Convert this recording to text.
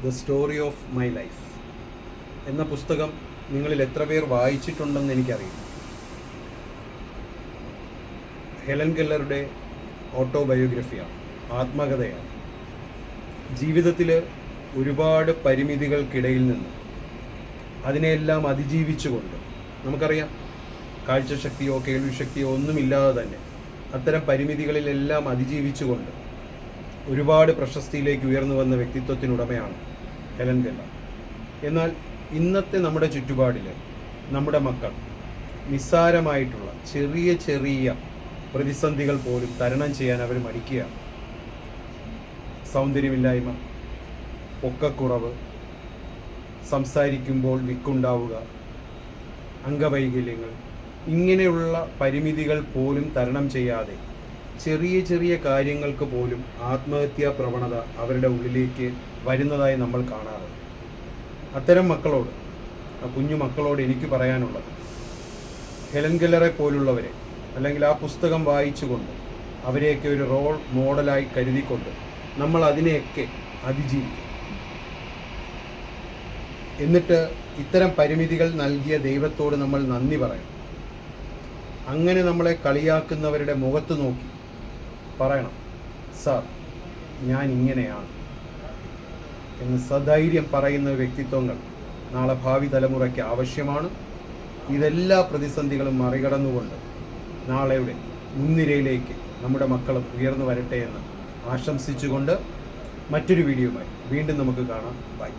The story of my life എന്ന പുസ്തകം നിങ്ങളിൽ എത്ര പേർ വായിച്ചിട്ടുണ്ടെന്ന് എനിക്കറിയില്ല. ഹെലൻ കെല്ലറുടെ ഓട്ടോബയോഗ്രഫിയാണ്, ആത്മകഥയാണ്. ജീവിതത്തിൽ ഒരുപാട് പരിമിതികൾക്കിടയിൽ നിന്ന് അതിനെല്ലാം അതിജീവിച്ചുകൊണ്ട്, നമുക്കറിയാം കാഴ്ചശക്തിയോ കേൾവിശക്തിയോ ഒന്നുമില്ലാതെ തന്നെ അത്തരം പരിമിതികളിലെല്ലാം അതിജീവിച്ചുകൊണ്ട് ഒരുപാട് പ്രശസ്തിയിലേക്ക് ഉയർന്നു വന്ന വ്യക്തിത്വത്തിനുടമയാണ് ഹെലൻ കെല്ലർ. എന്നാൽ ഇന്നത്തെ നമ്മുടെ ചുറ്റുപാടിൽ നമ്മുടെ മക്കൾ നിസ്സാരമായിട്ടുള്ള ചെറിയ ചെറിയ പ്രതിസന്ധികൾ പോലും തരണം ചെയ്യാൻ അവർ മടിക്കുകയാണ്. സൗന്ദര്യമില്ലായ്മ, പൊക്കക്കുറവ്, സംസാരിക്കുമ്പോൾ വിക്കുണ്ടാവുക, അംഗവൈകല്യങ്ങൾ, ഇങ്ങനെയുള്ള പരിമിതികൾ പോലും തരണം ചെയ്യാതെ ചെറിയ ചെറിയ കാര്യങ്ങൾക്ക് പോലും ആത്മഹത്യാ പ്രവണത അവരുടെ ഉള്ളിലേക്ക് വരുന്നതായി നമ്മൾ കാണാറുണ്ട്. അത്തരം മക്കളോട്, കുഞ്ഞു മക്കളോട് എനിക്ക് പറയാനുള്ളത്, ഹെലൻ കെല്ലറെ പോലുള്ളവരെ അല്ലെങ്കിൽ ആ പുസ്തകം വായിച്ചുകൊണ്ട് അവരെയൊക്കെ ഒരു റോൾ മോഡലായി കരുതിക്കൊണ്ട് നമ്മൾ അതിനെയൊക്കെ അതിജീവിക്കും. എന്നിട്ട് ഇത്തരം പരിമിതികൾ നൽകിയ ദൈവത്തോട് നമ്മൾ നന്ദി പറയണം. അങ്ങനെ നമ്മളെ കളിയാക്കുന്നവരുടെ മുഖത്ത് നോക്കി പറയണം, സാർ ഞാൻ ഇങ്ങനെയാണ് എന്ന് സധൈര്യം പറയുന്ന വ്യക്തിത്വങ്ങൾ നാളെ ഭാവി തലമുറയ്ക്ക് ആവശ്യമാണ്. ഇതെല്ലാ പ്രതിസന്ധികളും മറികടന്നുകൊണ്ട് നാളെയുടെ മുൻനിരയിലേക്ക് നമ്മുടെ മക്കളും ഉയർന്നു വരട്ടെ എന്ന് ആശംസിച്ചുകൊണ്ട് മറ്റൊരു വീഡിയോയുമായി വീണ്ടും നമുക്ക് കാണാം. ബൈ.